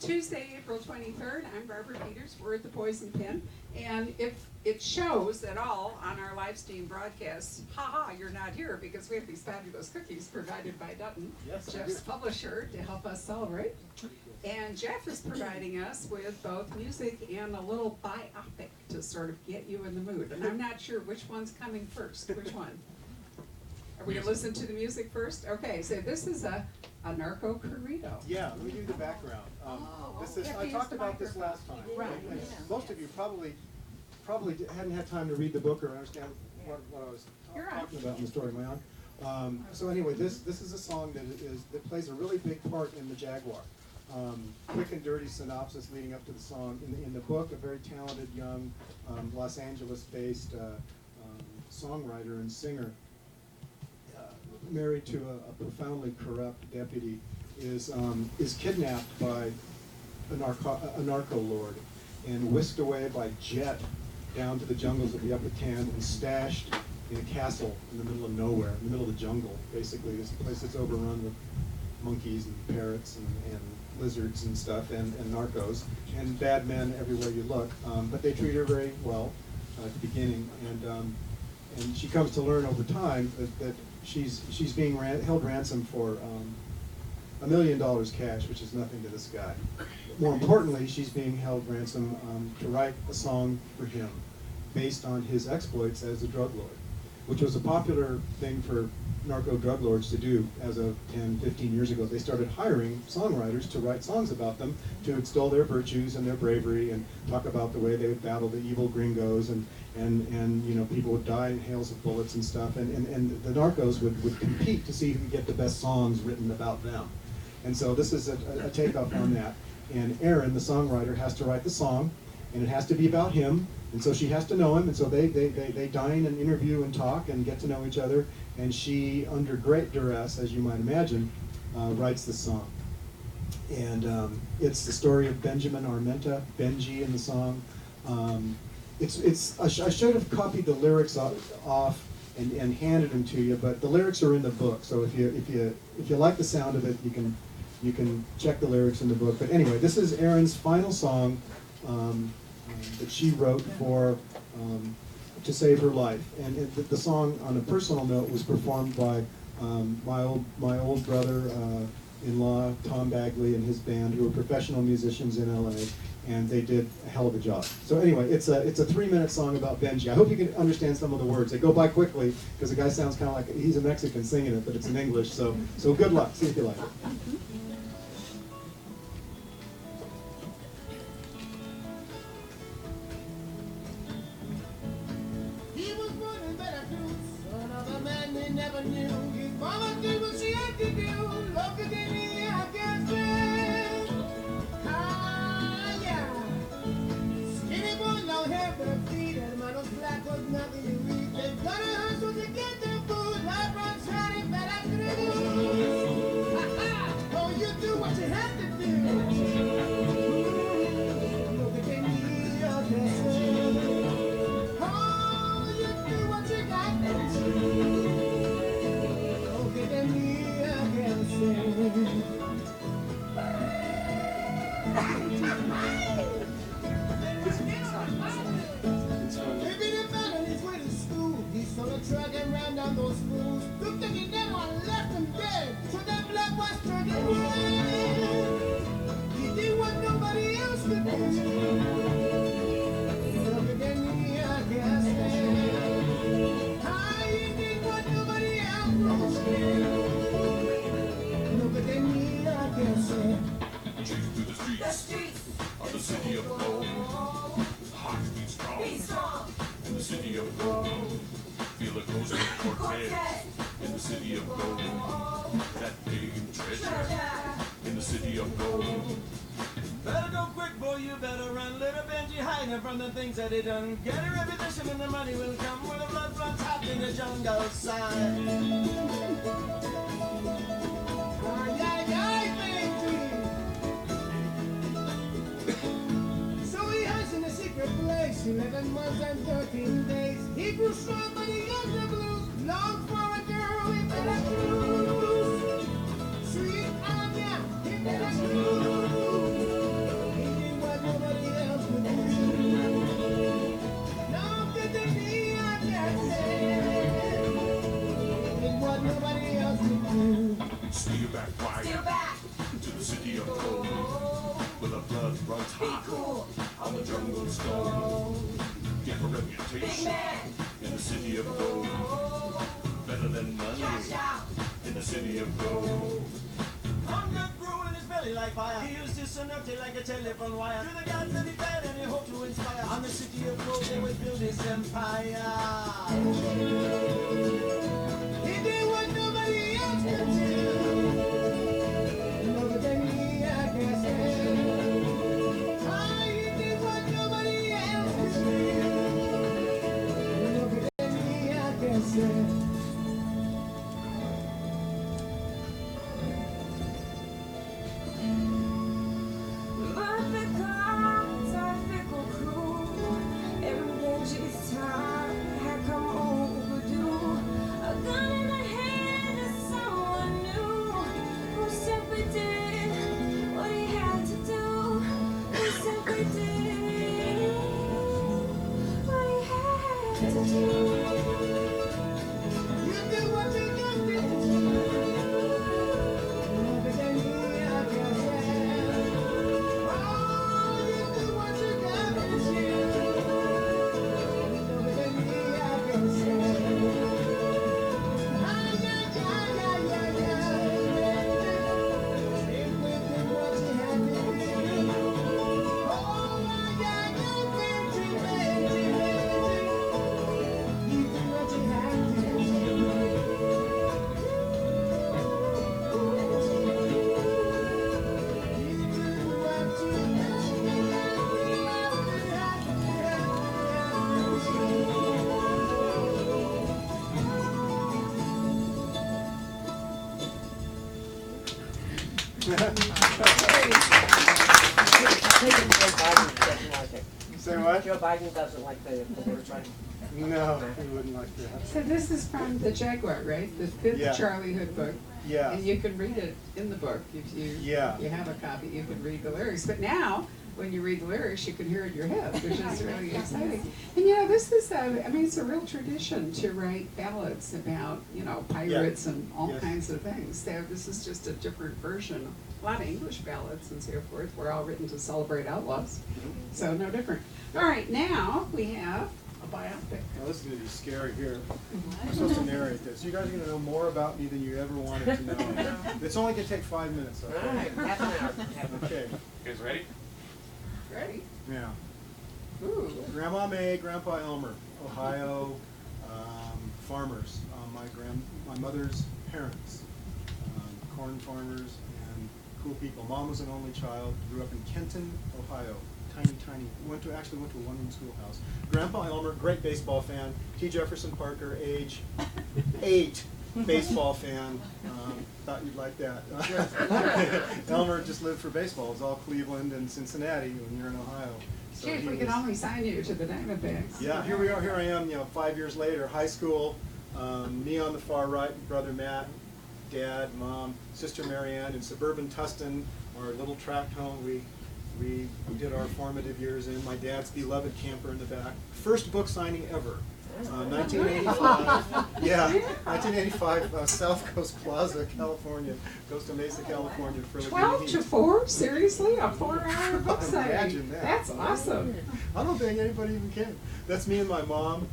Tuesday, April 23rd. I'm Barbara Peters. We're at the Poison Pen. And if it shows at all on our live stream broadcast, haha, you're not here because we have these fabulous cookies provided by Dutton, Yes, Jeff's publisher, to help us celebrate. And Jeff is providing us with both music and a little biopic to sort of get you in the mood. And I'm not sure which one's coming first. Which one? Are we going to listen to the music first? Okay, so this is a narco corrido. Yeah, let me give you the background. This is, I talked about this last time. Right. And most of you probably hadn't had time to read the book or understand what I was talking about in the story. Am I on? So anyway, this is a song that plays a really big part in the Jaguar. Quick and dirty synopsis leading up to the song. In the book, a very talented young Los Angeles-based songwriter and singer, married to a profoundly corrupt deputy, is kidnapped by a narco lord and whisked away by jet down to the jungles of the Upper Ten and stashed in a castle in the middle of nowhere, in the middle of the jungle, basically. It's a place that's overrun with monkeys and parrots and lizards and stuff, and narcos, and bad men everywhere you look. But they treat her very well at the beginning, and she comes to learn over time that she's being held ransom for $1 million cash, which is nothing to this guy. More importantly, she's being held ransom to write a song for him based on his exploits as a drug lord, which was a popular thing for narco drug lords to do as of 10, 15 years ago. They started hiring songwriters to write songs about them, to extol their virtues and their bravery and talk about the way they would battle the evil gringos, and you know, people would die in hails of bullets and stuff, and the narcos would compete to see who could get the best songs written about them. And so this is a takeoff on that. And Erin, the songwriter, has to write the song, and it has to be about him, and so she has to know him, and so they dine and interview and talk and get to know each other, and she, under great duress, as you might imagine, writes the song. And it's the story of Benjamin Armenta, Benji in the song. I should have copied the lyrics off and handed them to you, but the lyrics are in the book, so if you like the sound of it, you can check the lyrics in the book. But anyway, this is Erin's final song that she wrote for to save her life. And the song, on a personal note, was performed by my old brother-in-law, Tom Bagley, and his band, who are professional musicians in LA, and they did a hell of a job. So anyway, it's a 3-minute song about Benji. I hope you can understand some of the words. They go by quickly because the guy sounds kind of like he's a Mexican singing it, but it's in English. So good luck. See if you like it. Never knew his mama did what she had to do. Look at me, I can't stand. Ah, yeah. Skinny boy, no hair but feet, and man was black was nothing to read. They gotta hustle to get their food. Life runs running, but I do. Oh, you do what you have to do. Look at me, I can't stand. Oh, you do what you got to do. Truck and ran down those fools. Looked at me now and left them dead. So that blood was turning red. He did what nobody else could do. Look at me, I can't stand. I did what nobody else could do. Look at me, I can't stand. Chase through the streets of the city of gold. Heart beat strong in the city of gold. Feel it goes with Cortez in the city of gold. That pagan treasure in the city of gold. Better go quick, boy, you better run. Little Benji hiding from the things that he done. Get a reputation and the money will come where the blood runs hot in the jungle side. So he hides in a secret place, 11 months and 13 days. He grew strong, but he got the blues. Long for a girl in Veracruz. Sweet Anya in Veracruz. steal back quiet to the city of gold, where the blood runs hot on the jungle stone. Get a reputation in the city of gold, better than money in the city of gold. Hunger grew in his belly like fire. He used his sonority like a telephone wire. To the gods that he fed and he hoped to inspire. On the city of gold, they would build his empire. He did what nobody else could do. Longer than me, I can say. Ah, he did what nobody else could do. Longer than me, I can say. But the gods are fickle cruel, and Benji's time had come overdue. A gun in the hand of someone new, who simply did what he had to do. Who simply did what he had to do. You did what you got to do. Longer than me, I can say. Oh, you do what you got to do. Longer than me, I can say. Ah, yeah, yeah, yeah, yeah, yeah. Simply did what you had to do. Oh, my God, you Benji, Benji, Benji. You did what you had to do. Say what? Joe Biden doesn't like the words right. No, he wouldn't like that. So this is from the Jaguar, right? The fifth Yeah. Charlie Hood book. Yeah. And you can read it in the book if you Yeah. you have a copy. You can read the lyrics. But now, when you read the lyrics, you can hear it in your head, which is really exciting. And you know, this is I mean, it's a real tradition to write ballads about pirates and all Yes. kinds of things. So this is just a different version. A lot of English ballads and so forth were all written to celebrate outlaws. So no different. All right, now we have a biopic. Now this is going to be scary here. I'm supposed to narrate this. You guys are going to know more about me than you ever wanted to know. It's only going to take 5 minutes. All right, half an hour. Okay. You guys ready? Ready? Yeah. Ooh. Grandma May, Grandpa Elmer, Ohio, farmers. My mother's parents, corn farmers and cool people. Mom was an only child. Grew up in Kenton, Ohio. Tiny. Actually went to a one-room schoolhouse. Grandpa Elmer, great baseball fan. T. Jefferson Parker, age 8, baseball fan. Thought you'd like that. Elmer just lived for baseball. It was all Cleveland and Cincinnati when you're in Ohio. So Gee, if he we could was- only sign you to the Diamondbacks. Yeah, here we are. Here I am. 5 years later, high school. Me on the far right, brother Matt, dad, mom, sister Marianne in suburban Tustin, our little tract home. We did our formative years in. My dad's beloved camper in the back. First book signing ever. 1985. Yeah, 1985, South Coast Plaza, California. Costa Mesa, California. For 12 to 4? Seriously? A 4-hour book signing? Imagine that. That's awesome. I don't think anybody even can. That's me and my mom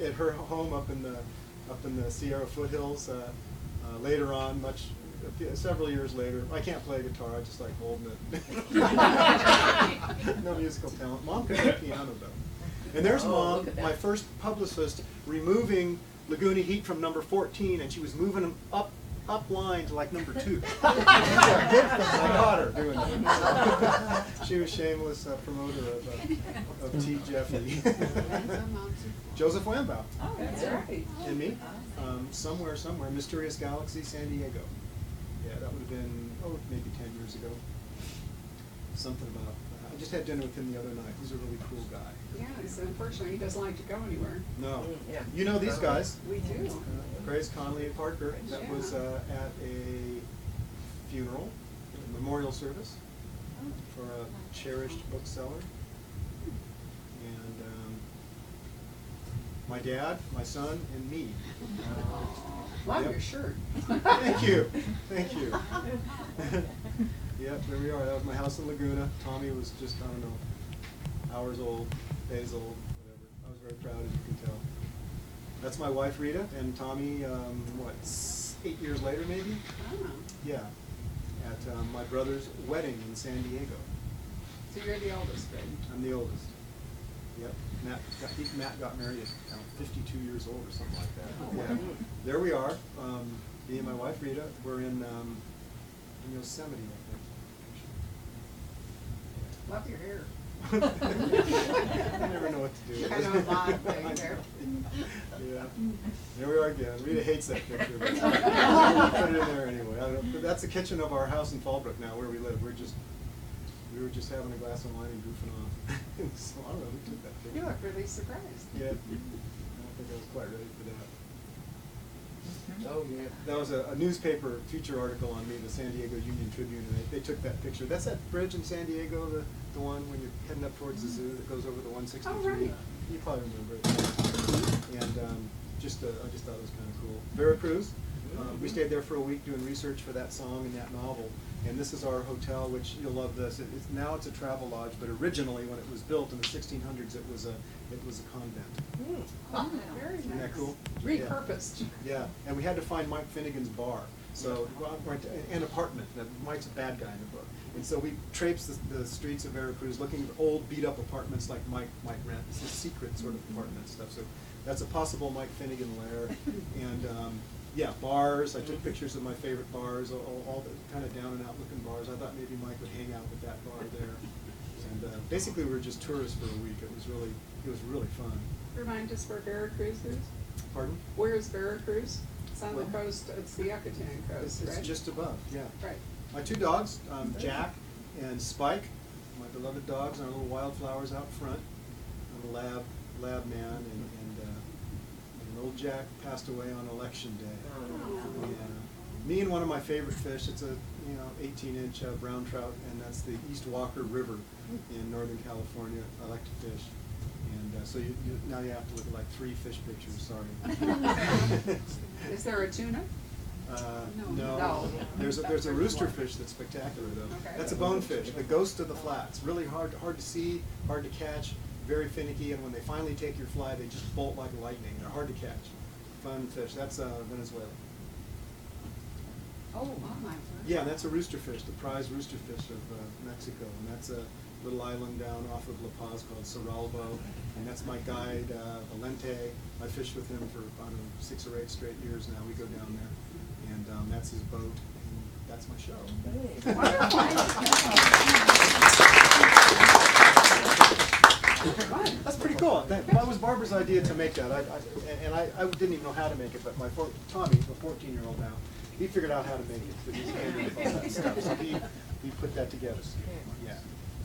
at her home up in the Sierra foothills. Later on, several years later, I can't play guitar. I just like holding it. No musical talent. Mom can play piano though. And there's Mom, look at that. my first publicist, removing Laguna Heat from number 14, and she was moving them up line to like number 2. I caught her doing that. She was shameless promoter of T. Jeffy. Joseph Wambaugh. Oh, that's right. And me. Somewhere, Mysterious Galaxy, San Diego. Yeah, that would have been, maybe 10 years ago. Something about, I just had dinner with him the other night. He's a really cool guy. Yeah, so unfortunately, he doesn't like to go anywhere. No. Yeah. You know these guys. We do. Grace Conley and Parker. That was at a funeral, a memorial service for a cherished bookseller. And my dad, my son, and me. Love Yep. your shirt. Thank you, thank you. Yep, there we are. That was my house in Laguna. Tommy was just, I don't know, hours old, days old, whatever. I was very proud, as you can tell. That's my wife, Rita, and Tommy, 8 years later, maybe? Oh. Yeah, at my brother's wedding in San Diego. So you're the oldest, right? I'm the oldest. Yep. Matt got married at 52 years old or something like that. Oh, Yeah. wow. There we are. Me and my wife Rita. We're in Yosemite, Love your hair. I think. I never know what to do. Kind of a vibe thing there. Yeah. There we are again. Rita hates that picture, but put it in there anyway. I don't know. But that's the kitchen of our house in Fallbrook now, where we live. We were just having a glass of wine and goofing off. So I don't know who took that picture. You look really surprised. Yeah. I don't think I was quite ready for that. Oh, yeah. That was a newspaper feature article on me, the San Diego Union Tribune, and they took that picture. That's that bridge in San Diego, the one when you're heading up towards the zoo that goes over the 163. Oh, right. You probably remember it. And I just thought it was kind of cool. Veracruz. We stayed there for a week doing research for that song and that novel. And this is our hotel, which you'll love this. Now it's a travel lodge, but originally when it was built in the 1600s, it was a convent. Oh, very nice. Isn't that cool? Repurposed. Yeah, and we had to find Mike Finnegan's bar, an apartment. Mike's a bad guy in the book, and so we traipsed the streets of Veracruz looking for old, beat-up apartments like Mike rent. It's a secret sort of apartment stuff. So that's a possible Mike Finnegan lair, and yeah, bars. I took pictures of my favorite bars, all the kind of down and out looking bars. I thought maybe Mike would hang out with that bar there, and basically we were just tourists for a week. It was really fun. Remind us where Veracruz is? Pardon? Where is Veracruz? It's on the coast, it's the Yucatan coast, right? It's just above, yeah. Right. My two dogs, Jack and Spike, my beloved dogs, and our little wildflowers out front. I'm a lab man, and old Jack passed away on election day. Oh. Yeah. Me and one of my favorite fish, it's a 18-inch brown trout, and that's the East Walker River in Northern California. I like to fish. And so now you have to look at like 3 fish pictures, sorry. Is there a tuna? No. No. There's a rooster fish that's spectacular though. Okay. That's a bonefish, the ghost of the flats. Really hard to see, hard to catch, very finicky, and when they finally take your fly, they just bolt like lightning. They're hard to catch. Fun fish. That's Venezuela. Oh, my. Yeah, that's a rooster fish, the prize rooster fish of Mexico, and that's a little island down off of La Paz called Cerralbo, and that's my guide, Valente. I fished with him for, I don't know, 6 or 8 straight years now. We go down there, and that's his boat, and that's my show. That's pretty cool. That was Barbara's idea to make that. I didn't even know how to make it, but Tommy, the 14-year-old now, he figured out how to make it. But he's handy with all that stuff, so he put that together. Yeah.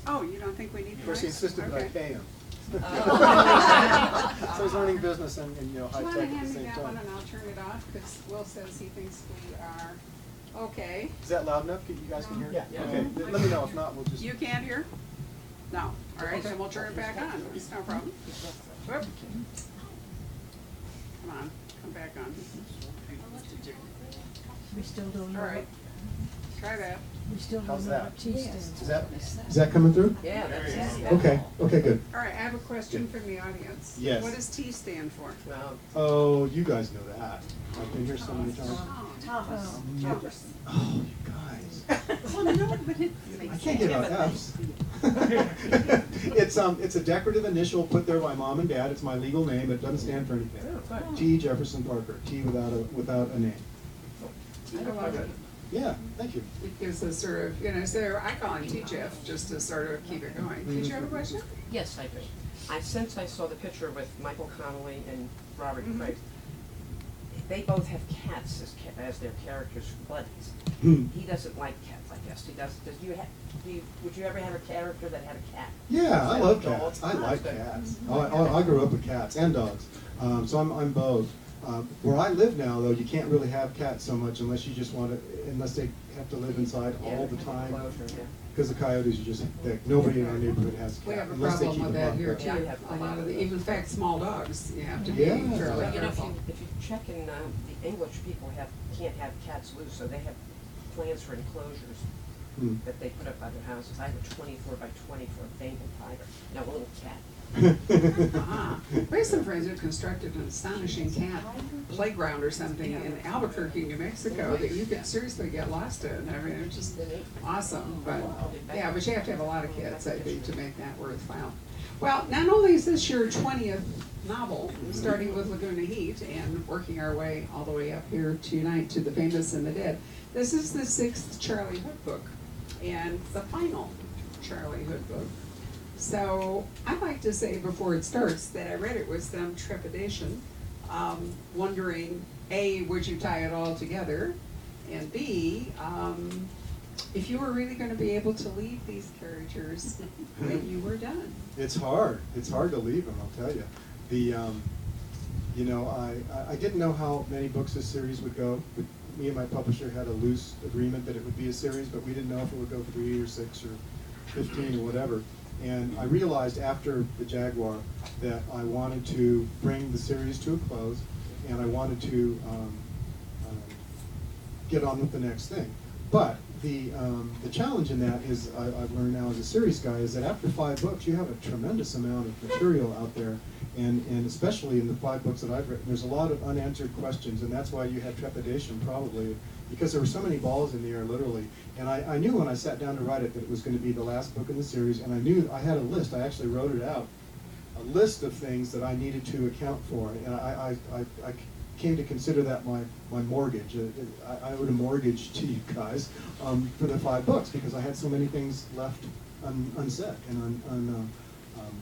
Oh, you don't think we need Of course, he mics? insisted that I Okay. pay him. So he's learning business and high Do you want tech to at the hand me same that one time. and I'll turn it off, because Will says he thinks we are, okay. Is that loud enough? You guys can hear? Yeah. Okay, let me know. If not, we'll just. You can't hear? No. All right, then we'll turn it back on. It's no problem. Whoop. Come on, come back on. We still don't know. All right, try that. We still don't How's know that? what T stands for. Is that coming through? Yeah, that's it. Okay, good. All right, I have a question from the audience. Yes. What does T stand for? Well, Oh, you guys know that. I've been here so many times. Oh, Thomas. Jefferson. Oh, you guys. Well, no, but it I makes can't get out F's. It's a decorative initial put there by mom and dad. It's my legal name. It doesn't stand for anything. T. Jefferson Parker. T without a name. I love it. Yeah, thank you. It gives a sort of, so I call him T-Jeff, just to sort of keep it going. Did you have a question? yes, I do. Since I saw the picture with Michael Connolly and Robert Mhm. Craig, they both have cats as their characters' buddies. Hmm. He doesn't like cats, I guess. He does. Would you ever have a character that had a cat? Yeah, I love Dog? cats. I like cats. I grew up with cats and dogs, so I'm both. Where I live now, though, you can't really have cats so much unless you just want to, unless they have to live inside Yeah, all the time. Closure, yeah. Because the coyotes are just thick. Nobody in our neighborhood has We cats have a unless they problem keep with them that locked here up. too. Yeah. A lot of the, even in fact, small dogs, you have to be Yeah. fairly Well, you know, careful. if you check in, the English people can't have cats loose, so they have plans for enclosures Hmm. that they put up by their houses. I have a 24 by 24 Bengal tiger, now a little cat. Uh-huh. We have some friends who constructed an astonishing cat playground or something in Albuquerque, New Mexico, that you could seriously get lost in. I mean, it's just awesome, but, yeah, but you have to have a lot of kids, I think, to make that worthwhile. Well, not only is this your 20th novel, starting with Laguna Heat and working our way all the way up here tonight to The Famous and the Dead, this is the 6th Charlie Hood book, and the final Charlie Hood book. So I'd like to say before it starts that I read it with some trepidation, wondering, A, would you tie it all together? And B, if you were really going to be able to leave these characters when you were done. It's hard. It's hard to leave them, I'll tell you. The, you know, I didn't know how many books this series would go. Me and my publisher had a loose agreement that it would be a series, but we didn't know if it would go 3 or 6 or 15 or whatever. And I realized after the Jaguar that I wanted to bring the series to a close, and I wanted to get on with the next thing. But the challenge in that is, I've learned now as a series guy, is that after 5 books, you have a tremendous amount of material out there, and especially in the 5 books that I've written, there's a lot of unanswered questions, and that's why you had trepidation probably, because there were so many balls in the air, literally. And I knew when I sat down to write it that it was going to be the last book in the series, and I knew I had a list. I actually wrote it out, a list of things that I needed to account for, and I came to consider that my mortgage. I owed a mortgage to you guys for the 5 books because I had so many things left unsaid and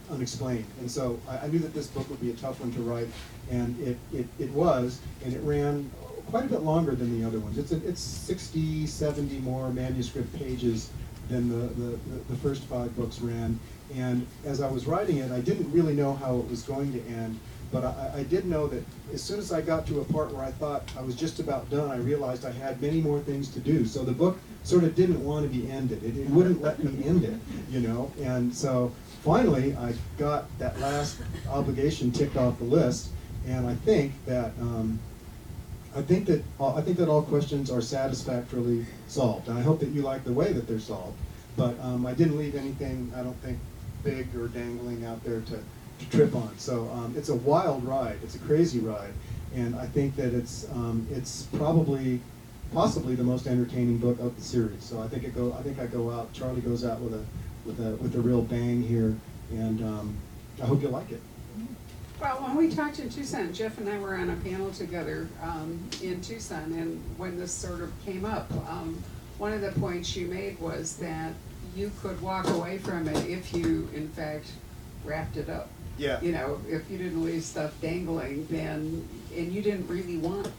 unexplained. And so I knew that this book would be a tough one to write, and it was, and it ran quite a bit longer than the other ones. It's 60, 70 more manuscript pages than the first 5 books ran. And as I was writing it, I didn't really know how it was going to end, but I did know that as soon as I got to a part where I thought I was just about done, I realized I had many more things to do. So the book sort of didn't want to be ended. It wouldn't let me end it, you know? And so finally, I got that last obligation ticked off the list, and I think that all questions are satisfactorily solved, and I hope that you like the way that they're solved. But I didn't leave anything, I don't think, big or dangling out there to trip on. So it's a wild ride. It's a crazy ride, and I think that it's possibly the most entertaining book of the series. So I think I go out. Charlie goes out with a real bang here, and I hope you like it. Well, when we talked in Tucson, Jeff and I were on a panel together in Tucson, and when this sort of came up, one of the points you made was that you could walk away from it if you, in fact, wrapped it up. Yeah. You know, if you didn't leave stuff dangling, then, and you didn't really want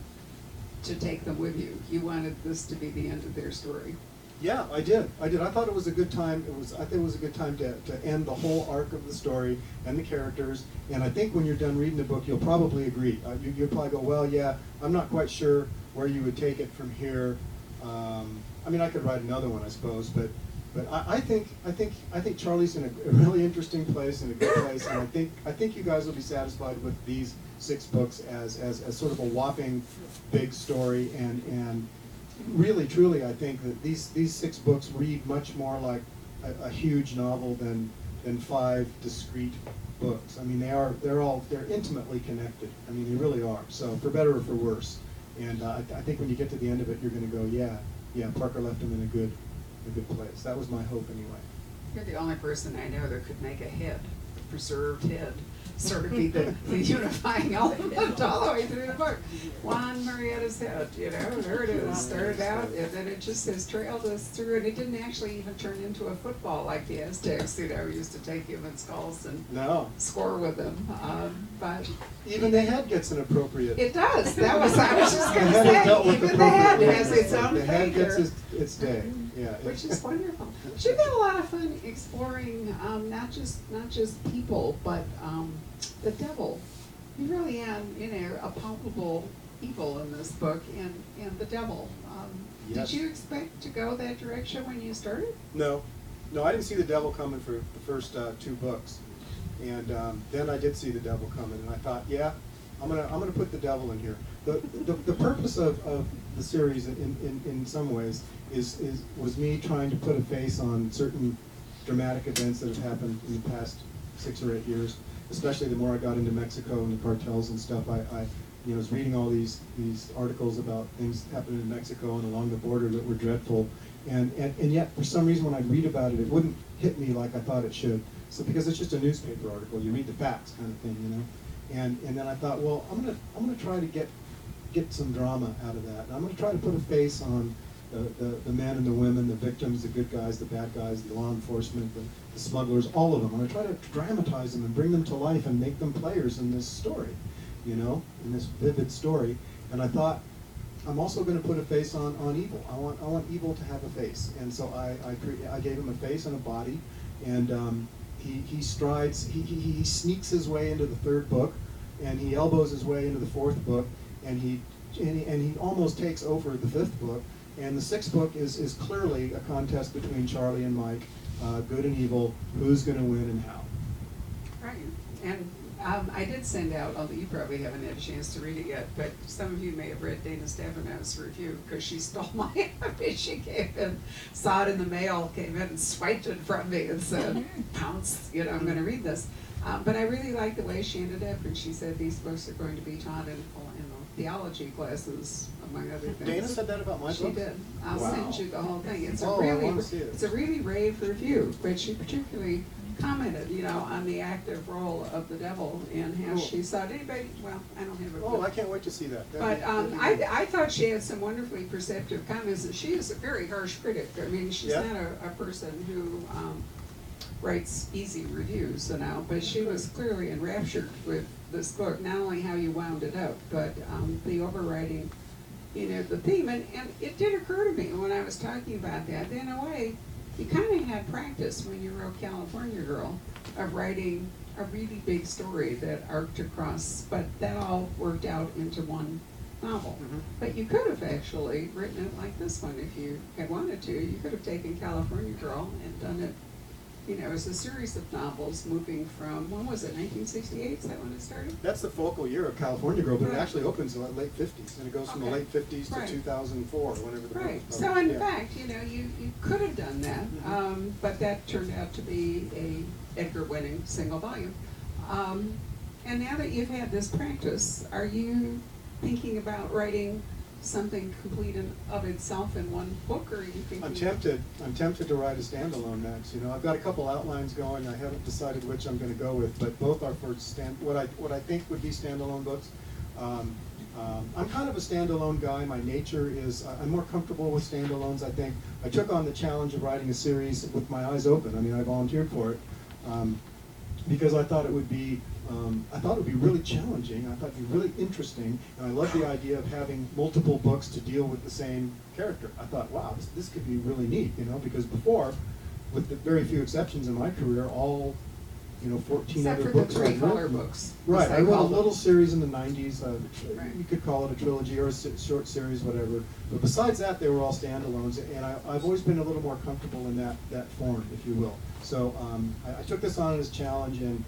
to take them with you. You wanted this to be the end of their story. Yeah, I did. I thought it was a good time. I think it was a good time to end the whole arc of the story and the characters. And I think when you're done reading the book, you'll probably agree. You'll probably go, well, yeah, I'm not quite sure where you would take it from here. I mean, I could write another one, I suppose, but I think Charlie's in a really interesting place, in a good place, and I think you guys will be satisfied with these 6 books as sort of a whopping big story, and really, truly, I think that these 6 books read much more like a huge novel than 5 discrete books. I mean, they're intimately connected. I mean, they really are. So for better or for worse. And I think when you get to the end of it, you're going to go, yeah, Parker left him in a good place. That was my hope anyway. You're the only person I know that could make a head, a preserved head, sort of be the unifying element all the way through the book. Juan Murrieta's head, you know, there it is, started out, and then it just has trailed us through, and it didn't actually even turn into a football like the Aztecs, you know, used to take human skulls and score with them. But even the head gets an appropriate. it does. I was just going to The head is dealt say, with even the head appropriately. has its own The head figure. gets its day. Yeah. Which is wonderful. But you've had a lot of fun exploring not just people, but the devil. You really have, you know, a palpable evil in this book, and the devil. Yes. Did you expect to go that direction when you started? No, I didn't see the devil coming for the first 2 books, and then I did see the devil coming, and I thought, yeah, I'm gonna put the devil in here. The purpose of the series, in some ways, was me trying to put a face on certain dramatic events that have happened in the past 6 or 8 years. Especially the more I got into Mexico and the cartels and stuff, I was reading all these articles about things happening in Mexico and along the border that were dreadful, and yet for some reason when I'd read about it, it wouldn't hit me like I thought it should. So because it's just a newspaper article, you read the facts kind of thing, you know. And then I thought, well, I'm gonna try to get some drama out of that. And I'm gonna try to put a face on the men and the women, the victims, the good guys, the bad guys, the law enforcement, the smugglers, all of them. I'm gonna try to dramatize them and bring them to life and make them players in this story, you know, in this vivid story. And I thought, I'm also going to put a face on evil. I want evil to have a face, and so I gave him a face and a body, and he strides, he sneaks his way into the 3rd book, and he elbows his way into the 4th book, and he almost takes over the 5th book, and the 6th book is clearly a contest between Charlie and Mike, good and evil, who's going to win and how. Right. And I did send out, although you probably haven't had a chance to read it yet, but some of you may have read Dana Stavino's review, because she stole my copy. She came in, saw it in the mail, came in and swiped it from me and said, pounce, you know, I'm going to read this. But I really liked the way she ended up, and she said these books are going to be taught in theology classes, among other things. Dana said that about my book? She did. I'll send you the whole thing. It's I want to see it. it's a really rave review, but she particularly commented, you know, on the active role of the devil and how she saw it. Anybody? Well, I don't have a. Oh, I can't wait to see that. But I thought she had some wonderfully perceptive comments, and she is a very harsh critic. I mean, she's not a person who writes easy reviews, you know, but she was clearly enraptured with this book, not only how you wound it up, but the overriding, you know, the theme. And it did occur to me when I was talking about that, in a way, you kind of had practice when you wrote California Girl of writing a really big story that arced across, but that all worked out into one novel. Mm-hmm. But you could have actually written it like this one if you had wanted to. You could have taken California Girl and done it, you know, as a series of novels moving from, when was it, 1968? Is that when it started? That's the focal year of California Girl, but it actually opens in the late 50s, and it goes from the late 50s to 2004, whenever the book Right. was So published. in fact, you know, you could have done that, but that turned out to be a Edgar-winning single volume. And now that you've had this practice, are you thinking about writing something complete in of itself in one book, or are you thinking? I'm tempted to write a standalone next. You know, I've got a couple outlines going. I haven't decided which I'm going to go with, but both are for what I think would be standalone books. I'm kind of a standalone guy. My nature is I'm more comfortable with standalones. I think I took on the challenge of writing a series with my eyes open. I mean, I volunteered for it because I thought it would be. I thought it would be really challenging. I thought it would be really interesting, and I love the idea of having multiple books to deal with the same character. I thought, wow, this could be really neat, you know, because before, with the very few exceptions in my career, all, you know, 14 Except other for books the I've three-color written. books. Right, I as they wrote a call them. little series in the 90s. Right. You could call it a trilogy or a short series, whatever. But besides that, they were all standalones, and I've always been a little more comfortable in that form, if you will. So I took this on as a challenge, and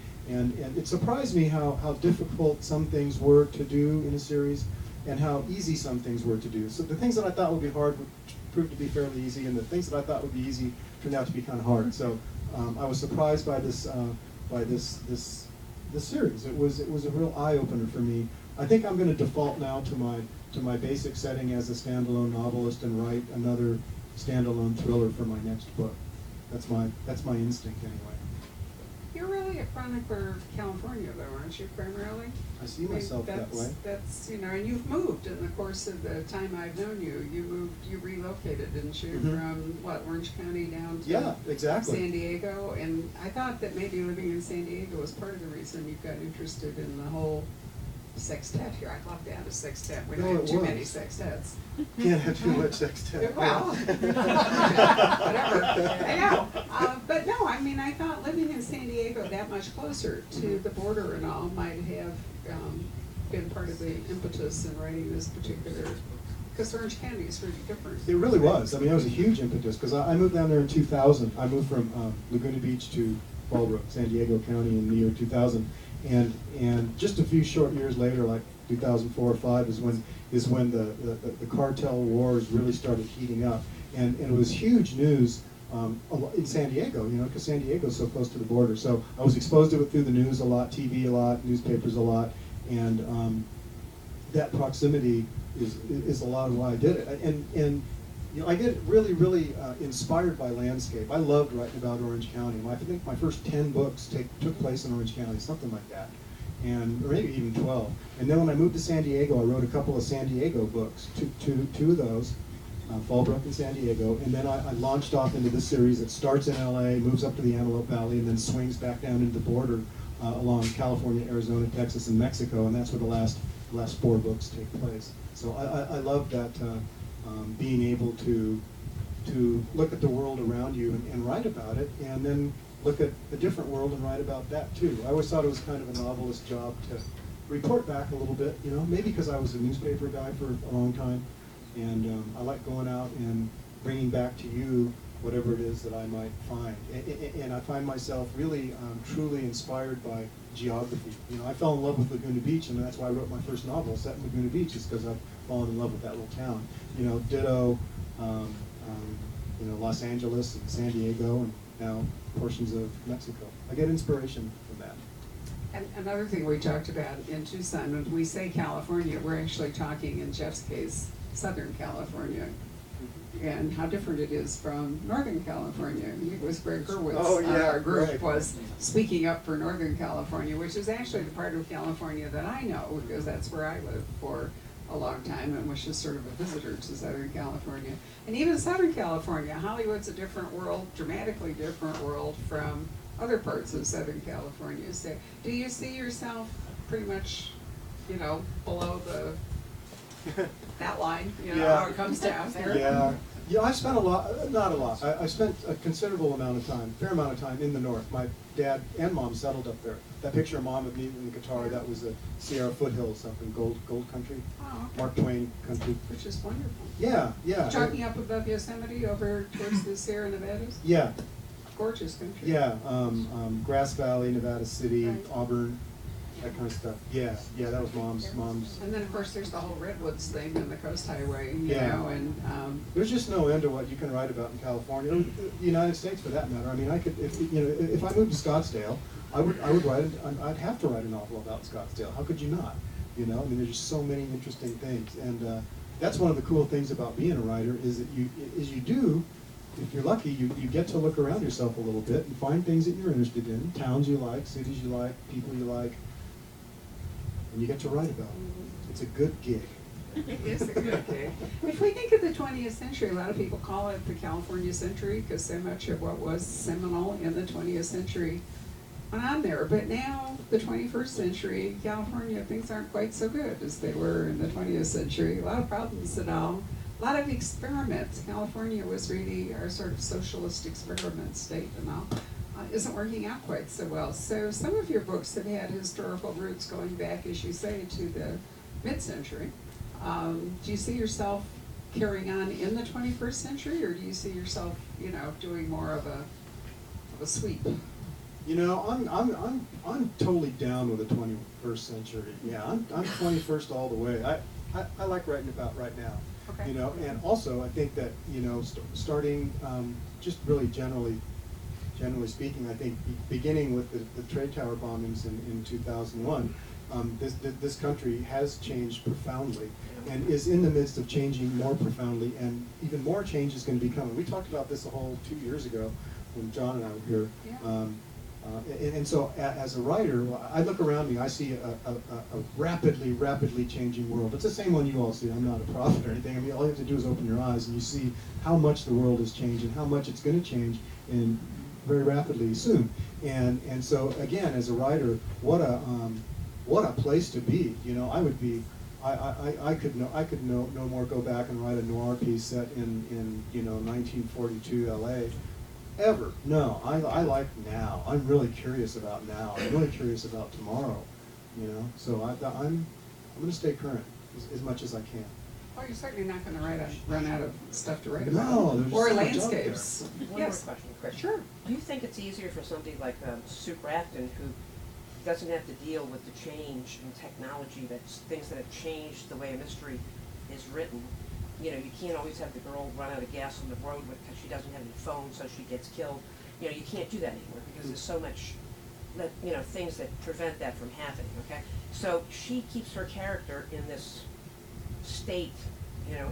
it surprised me how difficult some things were to do in a series and how easy some things were to do. So the things that I thought would be hard would prove to be fairly easy, and the things that I thought would be easy turned out to be kind of hard. So I was surprised by this series. It was a real eye-opener for me. I think I'm going to default now to my basic setting as a standalone novelist and write another standalone thriller for my next book. That's my instinct anyway. You're really a chronicler of California, though, aren't you, primarily? I see myself that way. That's, you know, and you've moved in the course of the time I've known you. You relocated, didn't you, from, Orange County down to Yeah, exactly. San Diego? And I thought that maybe living in San Diego was part of the reason you got interested in the whole sextet here. I'd love to have a sextet. We don't have too many sextets. Can't have too much sextet. Well, whatever. I know. But no, I mean, I thought living in San Diego that much closer to the border and all might have been part of the impetus in writing this particular Because Orange County is really different. It really was. I mean, it was a huge impetus because I moved down there in 2000. I moved from Laguna Beach to Fallbrook, San Diego County in the year 2000, and just a few short years later, like 2004 or 5, is when the cartel wars really started heating up, and it was huge news in San Diego, you know, because San Diego's so close to the border. So I was exposed to it through the news a lot, TV a lot, newspapers a lot, and that proximity is a lot of why I did it. And you know, I get really inspired by landscape. I loved writing about Orange County. I think my first 10 books took place in Orange County, something like that, or maybe even 12. And then when I moved to San Diego, I wrote a couple of San Diego books, two of those, Fallbrook and San Diego. And then I launched off into this series that starts in LA, moves up to the Antelope Valley, and then swings back down into the border along California, Arizona, Texas, and Mexico. And that's where the last 4 books take place. So I love that being able to look at the world around you and write about it, and then look at a different world and write about that too. I always thought it was kind of a novelist job to report back a little bit, you know, maybe because I was a newspaper guy for a long time, and I like going out and bringing back to you whatever it is that I might find. And I find myself really truly inspired by geography. You know, I fell in love with Laguna Beach, and that's why I wrote my first novel set in Laguna Beach, is because I've fallen in love with that little town. You know, ditto, you know, Los Angeles and San Diego, and now portions of Mexico. I get inspiration from that. And another thing we talked about in Tucson, when we say California, we're actually talking, in Jeff's case, Southern California, and how different it is from Northern California. It was where Gerwitz, our group, right. was speaking up for Northern California, which is actually the part of California that I know, because that's where I lived for a long time and was just sort of a visitor to Southern California. And even Southern California, Hollywood's a different world, dramatically different world from other parts of Southern California. So do you see yourself pretty much, you know, below that line, you know, Yeah. how it comes down there? Yeah. Yeah, I spent a lot, not a lot, I spent a considerable amount of time, fair amount of time in the north. My dad and mom settled up there. That picture of mom with me in the guitar, that was the Sierra foothills up in Gold Country, Oh, okay. Mark Twain country. Which is wonderful. Yeah, yeah. Talking up above Yosemite over towards the Sierra Nevadas? Yeah, Gorgeous country. yeah, Grass Valley, Nevada City, Right. Auburn, that kind of stuff. Yeah, yeah, that was mom's. And then, of course, there's the whole Redwoods thing and the Coast Highway, you Yeah. know, and There's just no end to what you can write about in California, or the United States for that matter. I mean, I could, if I moved to Scottsdale, I'd have to write a novel about Scottsdale. How could you not? You know, I mean, there's just so many interesting things, and that's one of the cool things about being a writer, is that you do, if you're lucky, you get to look around yourself a little bit and find things that you're interested in, towns you like, cities you like, people you like, and you get to write about them. It's a good gig. it is a good gig. If we think of the 20th century, a lot of people call it the California century, because so much of what was seminal in the 20th century went on there. But now, the 21st century, California, things aren't quite so good as they were in the 20th century. A lot of problems and all. A lot of experiments. California was really our sort of socialist experiment state and all. Isn't working out quite so well. So some of your books have had historical roots going back, as you say, to the mid-century. Do you see yourself carrying on in the 21st century, or do you see yourself, you know, doing more of a sweep? You know, I'm totally down with the 21st century. Yeah, I'm 21st all the way. I like writing about right now. Okay. You know, and also I think that, you know, starting just really generally speaking, I think beginning with the trade tower bombings in 2001, this country has changed profoundly and is in the midst of changing more profoundly, and even more change is going to be coming. We talked about this a whole 2 years ago when John and I were here. Yeah. And so as a writer, I look around me, I see a rapidly changing world. It's the same one you all see. I'm not a prophet or anything. I mean, all you have to do is open your eyes and you see how much the world has changed and how much it's going to change in very rapidly soon. And so again, as a writer, what a place to be. You know, I would be, I could no more go back and write a noir piece set in you know 1942 LA. Ever. No, I like now. I'm really curious about now. I'm really curious about tomorrow, you know. So I'm going to stay current as much as I can. Oh, you're certainly not gonna run out of stuff to write No, about. there's Or so much out landscapes. One Yes, more question, Chris. sure. Do you think it's easier for somebody like Sue Grafton, who doesn't have to deal with the change in technology, that's things that have changed the way a mystery is written? You know, you can't always have the girl run out of gas on the road because she doesn't have any phone, so she gets killed. You know, you can't do that anymore because there's so much, that, you know, things that prevent that from happening, okay? So she keeps her character in this state, you know,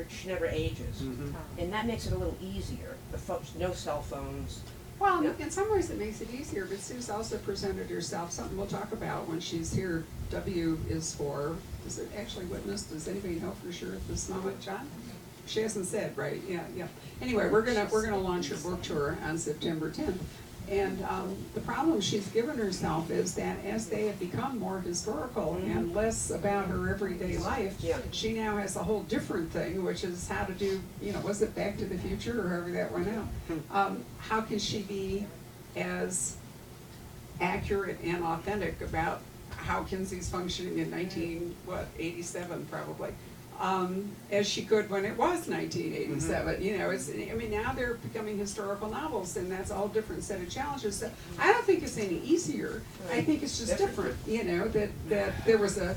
she never ages. Mhm. And that makes it a little easier. The folks, no cell phones. Well, Yeah. in some ways it makes it easier, but Sue's also presented herself, something we'll talk about when she's here. W is for, is it actually witnessed? Does anybody know for sure at this moment, John? She hasn't said, right? Yeah, yeah. Anyway, we're gonna launch her book tour on September 10th. And the problem she's given herself is that as they have become more historical and less about her everyday life, Yeah. she now has a whole different thing, which is how to do, you know, was it Back to the Future or however that went out? How can she be as accurate and authentic about how Kinsey's functioning in 87 probably, as she could when it was 1987. You know, it's, I mean, now they're becoming historical novels, and that's a whole different set of challenges. So I don't think it's any easier. I think it's just different, you know, that there was a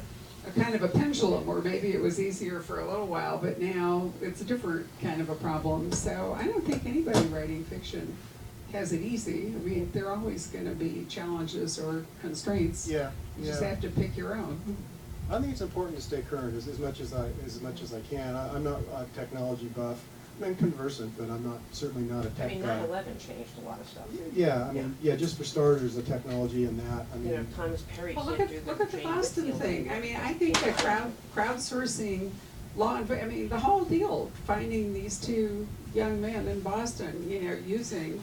kind of a pendulum where maybe it was easier for a little while, but now it's a different kind of a problem. So I don't think anybody writing fiction has it easy. I mean, there are always gonna be challenges or constraints. Yeah, You just have to pick your own. I think it's important to stay current as much as I can. I'm not a technology buff. I'm conversant, but I'm not, certainly not a I tech mean, guy. 9/11 changed a lot of stuff. Yeah, I mean, yeah, just for starters, the technology and that, I You know, mean, Thomas Perry Well, can't do look at the Jane Boston Whitfield thing. I mean, I thing. think that crowdsourcing I mean, the whole deal, finding these two young men in Boston, you know, using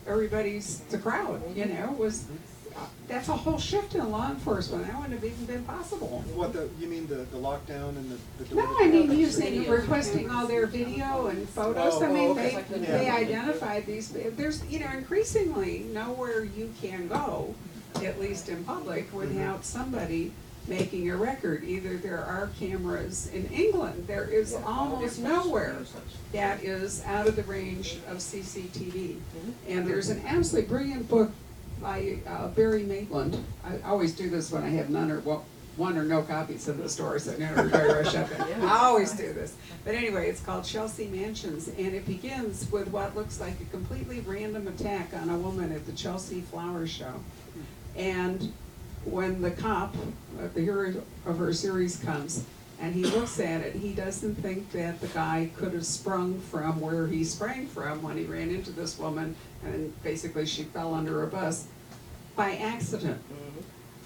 the crowd, you know, was, that's a whole shift in law enforcement. That wouldn't have even been possible. you mean the lockdown and the door? No, I mean, requesting all their video and photos. I mean, okay. they identified these, there's, you know, increasingly nowhere you can go, at least in public, without somebody making a record. Either there are cameras in England, there is almost nowhere that is out of the range of CCTV. And there's an absolutely brilliant book by Barry Maitland. I always do this when I have one or no copies in the store, so I never rush up. I always do this. But anyway, it's called Chelsea Mansions, and it begins with what looks like a completely random attack on a woman at the Chelsea Flower Show. And when the cop, the hero of her series, comes and he looks at it, he doesn't think that the guy could have sprung from where he sprang from when he ran into this woman, and basically she fell under a bus by accident.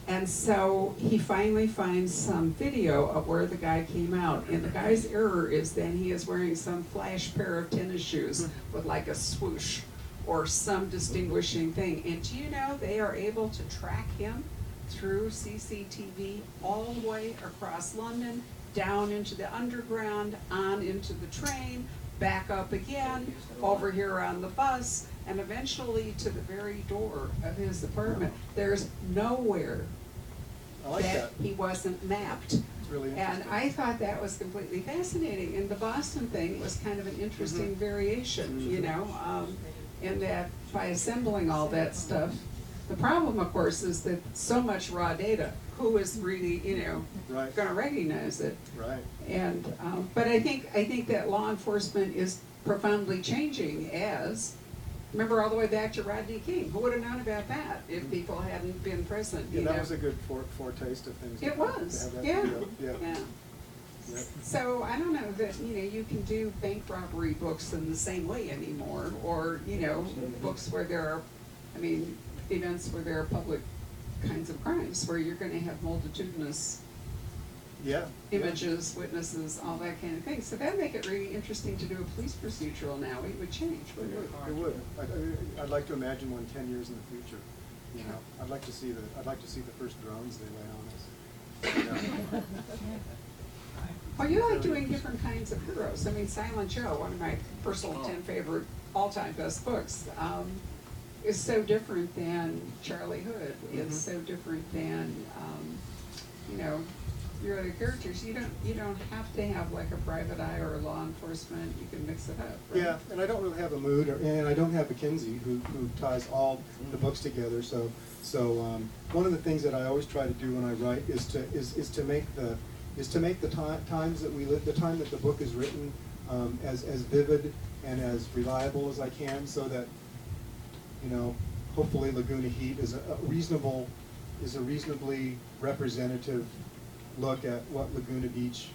And so he finally finds some video of where the guy came out, and the guy's error is then he is wearing some flash pair of tennis shoes with like a swoosh or some distinguishing thing. And do you know they are able to track him through CCTV all the way across London, down into the underground, on into the train, back up again, over here on the bus, and eventually to the very door of his apartment. There's nowhere I like that. he wasn't mapped. It's really And interesting. I thought that was completely fascinating. And the Boston thing was kind of an interesting variation, you know, in that by assembling all that stuff, the problem, of course, is that so much raw data, who is really, you know, Right. gonna recognize it? Right. And, but I think that law enforcement is profoundly changing as, remember all the way back to Rodney King, who would have known about that if people hadn't been present, Yeah, you that know? was a good foretaste of things. It to was, have that yeah, video. Yeah. yeah. Yep. So I don't know that, you know, you can do bank robbery books in the same way anymore, or, you know, books where there are, I mean, events where there are public kinds of crimes, where you're gonna have multitudinous Yeah. images, witnesses, all that kind of thing. So that'd make it really interesting to do a police procedural now. It would change, It wouldn't it? would. It would. I'd like to imagine one 10 years in the future. You know, I'd like to see the first drones they lay on us. Yeah. Well, you like doing different kinds of heroes. I mean, Silent Joe, one of my personal 10 favorite all-time best books, is so different than Charlie Hood. It's so different than, you know, your other characters, you don't have to have like a private eye or a law enforcement. You can mix it up, right? Yeah, and I don't really have a mood, and I don't have Mackenzie who ties all the books together. So one of the things that I always try to do when I write is to make the times that we live, the time that the book is written, as vivid and as reliable as I can, so that, you know, hopefully Laguna Heat is a reasonably representative look at what Laguna Beach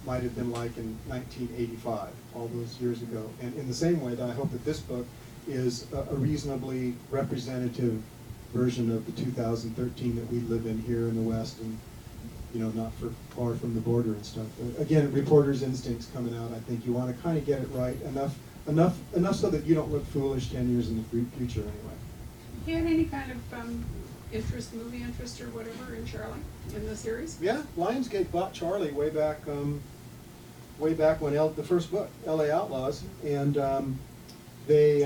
might have been like in 1985, all those years ago. And in the same way that I hope that this book is a reasonably representative version of the 2013 that we live in here in the West, and, you know, not far from the border and stuff. But again, reporter's instincts coming out. I think you want to kind of get it right enough so that you don't look foolish 10 years in the future anyway. You had any kind of movie interest or whatever in Charlie in the series? Yeah, Lionsgate bought Charlie way back when the first book, L.A. Outlaws, and they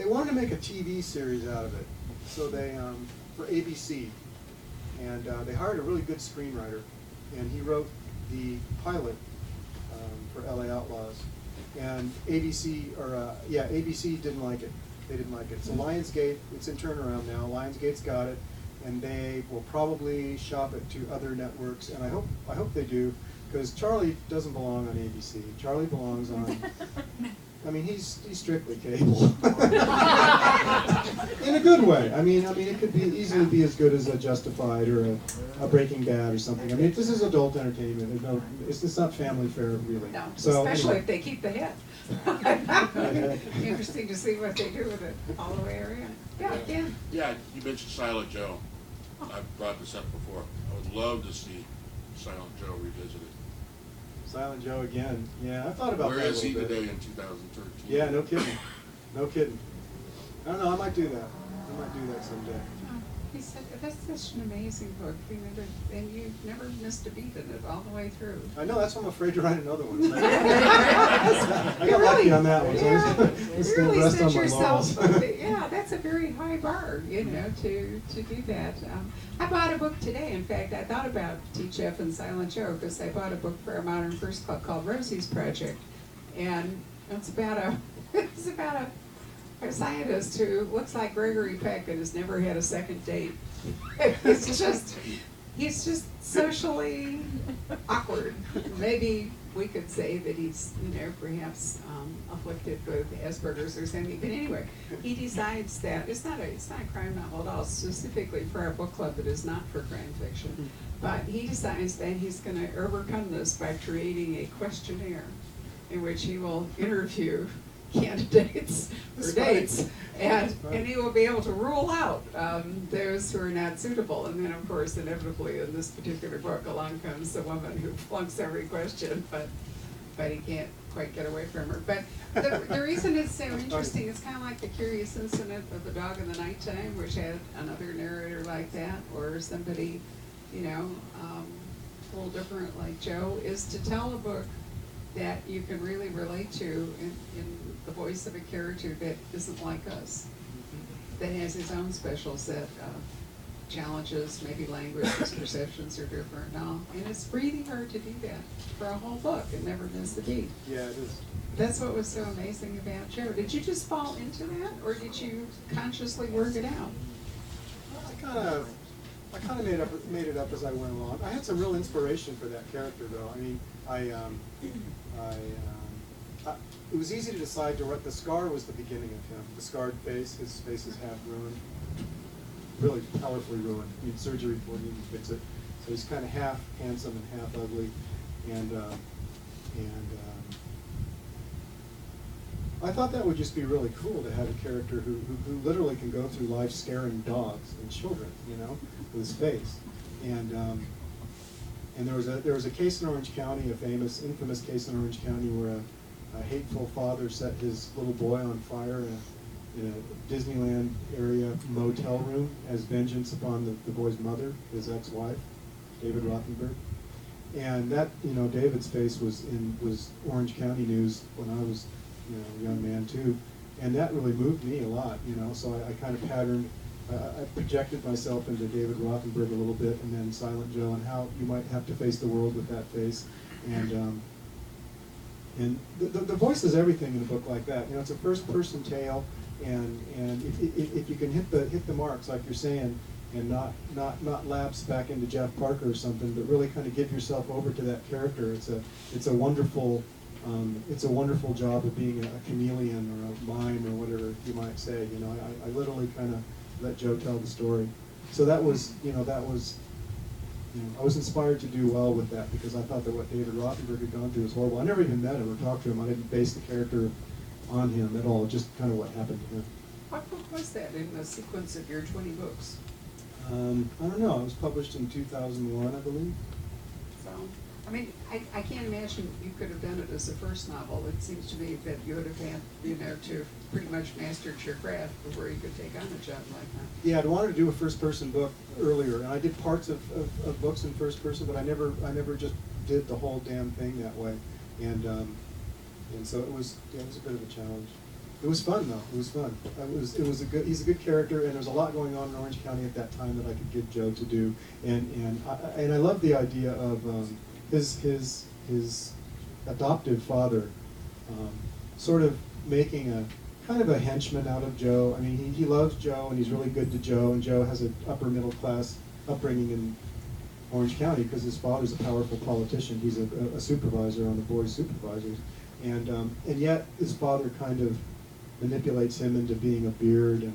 wanted to make a TV series out of it, so they for ABC, and they hired a really good screenwriter, and he wrote the pilot for L.A. Outlaws, and ABC didn't like it. They didn't like it. So Lionsgate, it's in turnaround now. Lionsgate's got it, and they will probably shop it to other networks, and I hope they do, because Charlie doesn't belong on ABC. Charlie belongs on, I mean, he's strictly cable. In a good way. I mean, it could easily be as good as a Justified or a Breaking Bad or something. I mean, this is adult entertainment. It's not family fare, really. No, So, especially anyway. if they keep the head. Interesting to see what they do with it all the way around. Yeah, again. Yeah, you mentioned Silent Joe. I've brought this up before. I would love to see Silent Joe revisited. Silent Joe again. Yeah, I thought about Where that is a he little bit. today in 2013? Yeah, no kidding. No kidding. I don't know, I might do that. I might do that someday. Oh, he said, that's such an amazing book, and you've never missed a beat in it all the way through. I know, that's why I'm afraid to write another one. I got lucky on that one. So You just gonna really rest set on my yourself, laurels. yeah, that's a very high bar, you know, to do that. I bought a book today. In fact, I thought about Jeff and Silent Joe because I bought a book for our Modern First Club called Rosie's Project, and it's about a scientist who looks like Gregory Peck and has never had a second date. He's just socially awkward. Maybe we could say that he's, you know, perhaps afflicted with Asperger's or something. But anyway, he decides that it's not a crime novel at all, specifically for our book club that is not for crime fiction. But he decides that he's going to overcome this by creating a questionnaire in which he will interview candidates for dates, and he will be able to rule out those who are not suitable. And then, of course, inevitably in this particular book, along comes the woman who flunks every question, but he can't quite get away from her. But the reason it's so interesting, it's kind of like the curious incident of the dog in the nighttime, which had another narrator like that, or somebody, you know, a little different like Joe, is to tell a book that you can really relate to in the voice of a character that isn't like us, that has his own special set of challenges, maybe language, his perceptions are different and all. And it's really hard to do that for a whole book and never miss a beat. Yeah, it is. That's what was so amazing about Joe. Did you just fall into that, or did you consciously work it out? I kind of made it up as I went along. I had some real inspiration for that character, though. I mean, it was easy to decide to write. The scar was the beginning of him. The scarred face. His face is half ruined, really powerfully ruined. Needed surgery before he even fix it. So he's kind of half handsome and half ugly, and I thought that would just be really cool to have a character who literally can go through life scaring dogs and children, you know, with his face. And there was a case in Orange County, a infamous case in Orange County, where a hateful father set his little boy on fire in a Disneyland area motel room as vengeance upon the boy's mother, his ex-wife, David Rothenberg. And that, you know, David's face was Orange County news when I was, you know, a young man too, and that really moved me a lot, you know. So I kind of patterned I projected myself into David Rothenberg a little bit, and then Silent Joe, and how you might have to face the world with that face. And the voice is everything in a book like that. You know, it's a first-person tale, and if you can hit the marks, like you're saying, and not lapse back into Jeff Parker or something, but really kind of give yourself over to that character. It's a wonderful job of being a chameleon or a mime or whatever you might say. You know, I literally kind of let Joe tell the story. So that was I was inspired to do well with that, because I thought that what David Rothenberg had gone through was horrible. I never even met him or talked to him. I didn't base the character on him at all, just kind of what happened to him. What book was that in the sequence of your 20 books? I don't know. It was published in 2001, I believe. So, I mean, I can't imagine you could have done it as a first novel. It seems to me that you would have had, to pretty much mastered your craft before you could take on a job like that. Yeah, I'd wanted to do a first-person book earlier, and I did parts of books in first person, but I never just did the whole damn thing that way, and so it was a bit of a challenge. It was fun though. It was fun. He's a good character, and there's a lot going on in Orange County at that time that I could give Joe to do, and I love the idea of his adoptive father sort of making a kind of a henchman out of Joe. I mean, he loves Joe, and he's really good to Joe, and Joe has an upper middle class upbringing in Orange County because his father's a powerful politician. He's a supervisor on the board of supervisors, and yet his father kind of manipulates him into being a beard and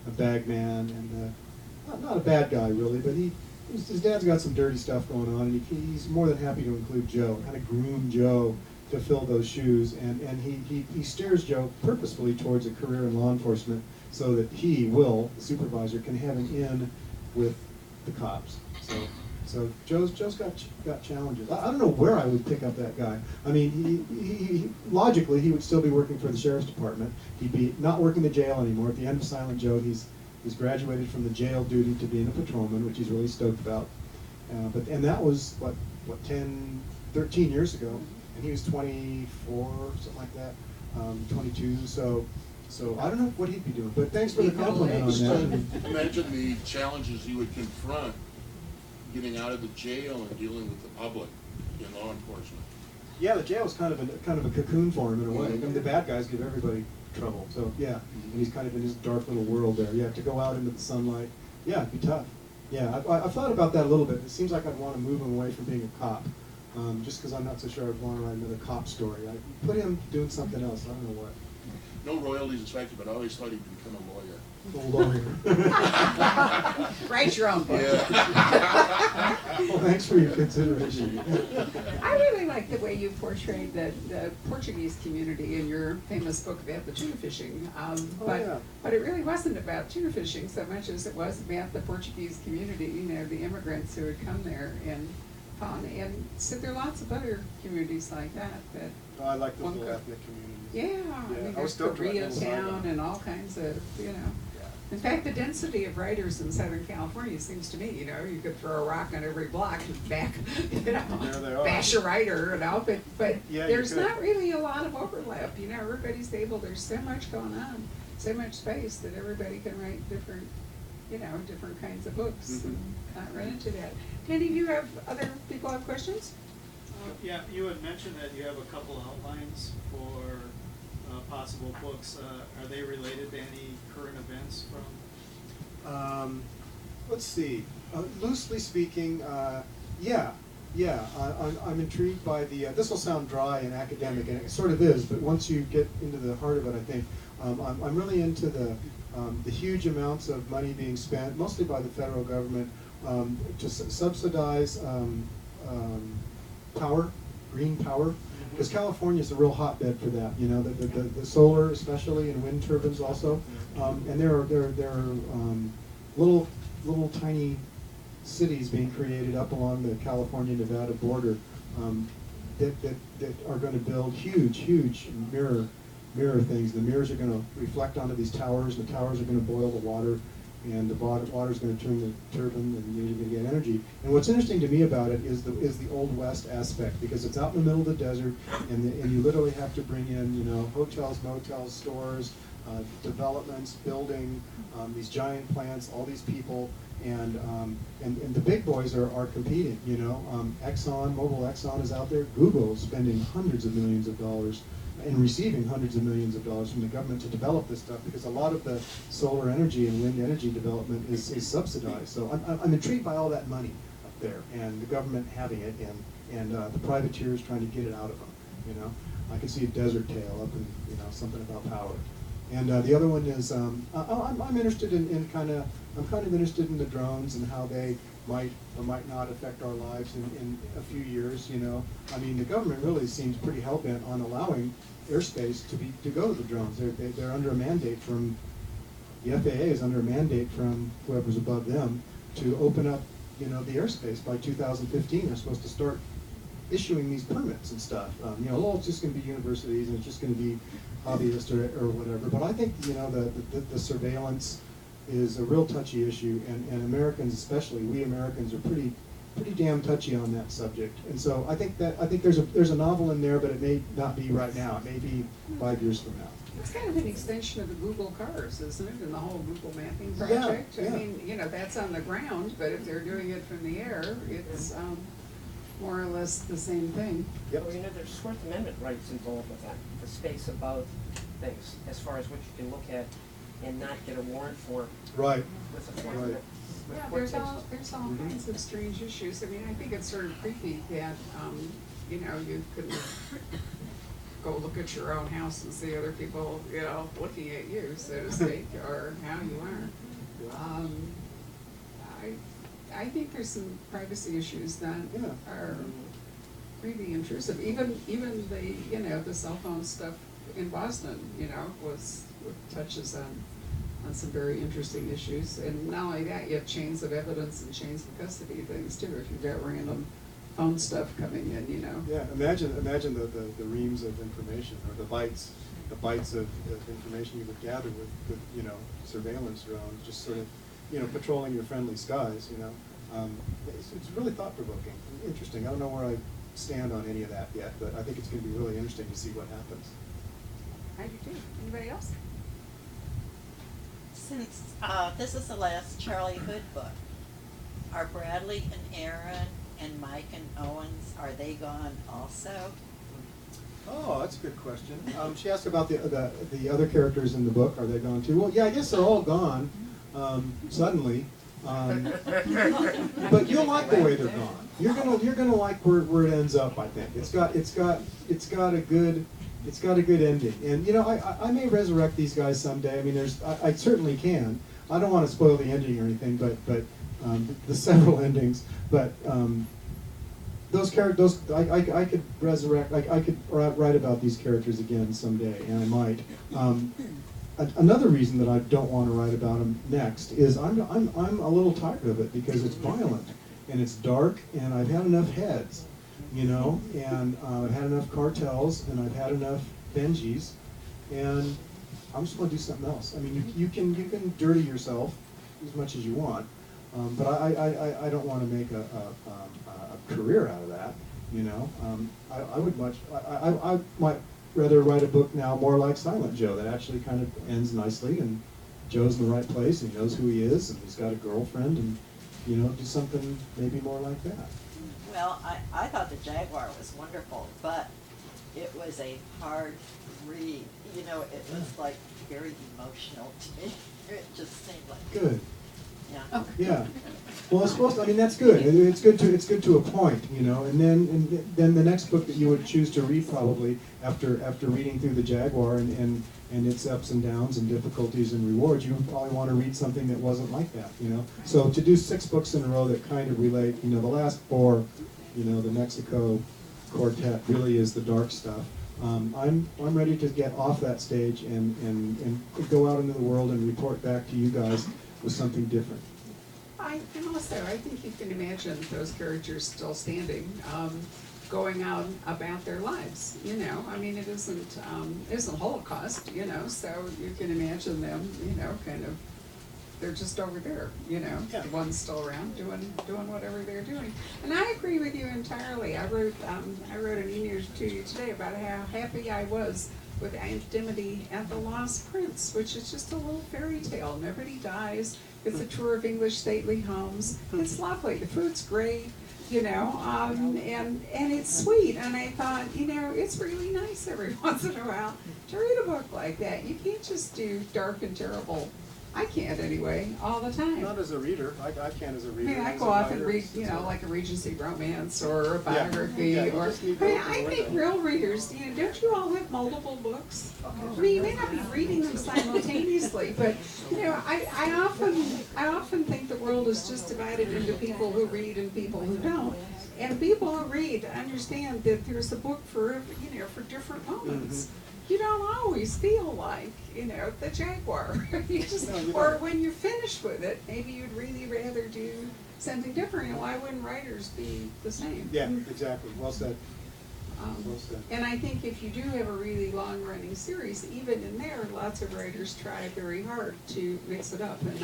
a bag man, and not a bad guy really, but his dad's got some dirty stuff going on, and he's more than happy to include Joe, kind of groom Joe to fill those shoes, and he steers Joe purposefully towards a career in law enforcement so that he, Will, the supervisor, can have him in with the cops. So Joe's got challenges. I don't know where I would pick up that guy. I mean, he logically he would still be working for the sheriff's department. He'd be not working the jail anymore. At the end of Silent Joe, he's graduated from the jail duty to being a patrolman, which he's really stoked about. And that was what 13 years ago, and he was 24, something like that, 22. So I don't know what he'd be doing. But thanks for the compliment on that. Imagine the challenges you would confront getting out of the jail and dealing with the public in law enforcement. Yeah, the jail is kind of a cocoon for him in a way. I mean, the bad guys give everybody trouble. So yeah, and he's kind of in his dark little world there. Yeah, to go out into the sunlight, yeah, it'd be tough. Yeah, I've thought about that a little bit. It seems like I'd want to move him away from being a cop, just because I'm not so sure I'd want to write another cop story. I'd put him doing something else. I don't know what. No royalties expected, but I always thought he'd become a lawyer. A lawyer. Write your own book. Yeah. Well, thanks for your consideration. I really like the way you portrayed the Portuguese community in your famous book about the tuna fishing. But it really wasn't about tuna fishing so much as it was about the Portuguese community, the immigrants who had come there and so there are lots of other communities like that. I like those little ethnic communities. Yeah, I mean, there's Koreatown and all kinds of, In fact, the density of writers in Southern California seems to me, you could throw a rock on every block and back, bash a writer, but there's not really a lot of overlap, everybody's there's so much going on, so much space that everybody can write different kinds of books and not run into that. Danny, do you have other people have questions? Yeah, you had mentioned that you have a couple outlines for possible books. Are they related to any current events from? Let's see. Loosely speaking, yeah. I'm intrigued by the. This will sound dry and academic, and it sort of is. But once you get into the heart of it, I think I'm really into the huge amounts of money being spent, mostly by the federal government, to subsidize power, green power. Because California is a real hotbed for that, the solar especially, and wind turbines also, and there are little tiny cities being created up along the California-Nevada border that are going to build huge mirror things. The mirrors are going to reflect onto these towers. The towers are going to boil the water, and the water's going to turn the turbine, and you're going to get energy. And what's interesting to me about it is the Old West aspect, because it's out in the middle of the desert, and you literally have to bring in, you know, hotels, motels, stores, developments, building, these giant plants, all these people, and the big boys are competing. You know, Exxon is out there. Google is spending hundreds of millions of dollars and receiving hundreds of millions of dollars from the government to develop this stuff, because a lot of the solar energy and wind energy development is subsidized. So I'm intrigued by all that money up there, and the government having it, and the privateers trying to get it out of them. You know, I can see a desert tale up in, you know, something about power. And the other one is I'm interested in I'm kind of interested in the drones and how they might or might not affect our lives in a few years. You know, I mean, the government really seems pretty hell-bent on allowing airspace to go to the drones. They're under a mandate from the FAA is under a mandate from whoever's above them to open up, you know, the airspace by 2015. They're supposed to start issuing these permits and stuff. You know, well, it's just going to be universities and it's just going to be hobbyists or whatever. But I think, you know, the surveillance is a real touchy issue, and Americans, especially we Americans, are pretty damn touchy on that subject. And so I think there's a novel in there, but it may not be right now. It may be 5 years from now. It's kind of an extension of the Google cars, isn't it, and the whole Google mapping project? Yeah. I mean, you know, that's on the ground, but if they're doing it from the air, it's more or less the same thing. Yep. Well, you know, there's Fourth Amendment rights involved with that, the space above things, as far as what you can look at and not get a warrant for Right. with the Fourth Right. Amendment. with Yeah, court there's cases. all kinds of strange issues. I mean, I think it's sort of creepy that, you know, you could go look at your own house and see other people, you know, looking at you, so to speak, or how you are. I think there's some privacy issues that are really intrusive. Even the, you know, the cell phone stuff in Boston, you know, touches on some very interesting issues. And not only that, you have chains of evidence and chains of custody things too, if you've got random phone stuff coming in, you know. Yeah, imagine the reams of information, or the bytes of information you would gather with you know, surveillance drones, just sort of, you know, patrolling your friendly skies, you know. It's really thought-provoking, interesting. I don't know where I stand on any of that yet, but I think it's going to be really interesting to see what happens. I do too. Anybody else? Since this is the last Charlie Hood book, are Bradley and Aaron and Mike and Owens, are they gone also? Oh, that's a good question. She asked about the other characters in the book. Are they gone too? Well, yeah, I guess they're all gone suddenly. But you'll like the way they're gone. You're gonna like where it ends up. I think it's got a good ending. And you know, I may resurrect these guys someday. I mean, I certainly can. I don't want to spoil the ending or anything, but the several endings. But those characters, I could resurrect. I could write about these characters again someday, and I might. Another reason that I don't want to write about them next is I'm a little tired of it, because it's violent and it's dark, and I've had enough heads, you know, and I've had enough cartels, and I've had enough Benjis, and I'm just going to do something else. I mean, you can dirty yourself as much as you want, but I don't want to make a career out of that, you know. I might rather write a book now more like Silent Joe, that actually kind of ends nicely, and Joe's in the right place, and he knows who he is, and he's got a girlfriend, and, you know, do something maybe more like that. Well, I thought the Jaguar was wonderful, but it was a hard read. You know, it was like very emotional to me. It just seemed like Good. Yeah. Yeah. Well, it's supposed to, I mean, that's good. It's good to a point, you know. And then the next book that you would choose to read, probably after reading through the Jaguar and its ups and downs and difficulties and rewards, you would probably want to read something that wasn't like that, you know. So to do 6 books in a row that kind of relate, you know, the last 4, you know, the Mexico Quartet really is the dark stuff. I'm ready to get off that stage and go out into the world and report back to you guys with something different. And also, I think you can imagine those characters still standing, going out about their lives, you know. I mean, it isn't Holocaust, you know, so you can imagine them, you know, kind of they're just over there, you know, Yeah. the ones still around doing whatever they're doing. And I agree with you entirely. I wrote an email to you today about how happy I was with Aunt Dimity at the Lost Prince, which is just a little fairy tale. Nobody dies. It's a tour of English stately homes. It's lovely. The food's great, you know, and it's sweet. And I thought, you know, it's really nice every once in a while to read a book like that. You can't just do dark and terrible. I can't anyway, all the time. Not as a reader, I can't as a I reader. mean, I as go a off and writer, read, it's you know, a- like a Regency romance or a Yeah. biography, Yeah, you or, just need I mean, to open I the think window. real readers, you know, don't you all have multiple books? I mean, you may not be reading them simultaneously, but, you know, I often think the world is just divided into people who read and people who don't. And people who read understand that there's a book for, you know, for different moments. You don't always feel like, you know, the Jaguar. You just, No, you or don't. when you're finished with it, maybe you'd really rather do something different. And why wouldn't writers be the same? Yeah, exactly, well said, Um, well said. And I think if you do have a really long-running series, even in there, lots of writers try very hard to mix it up and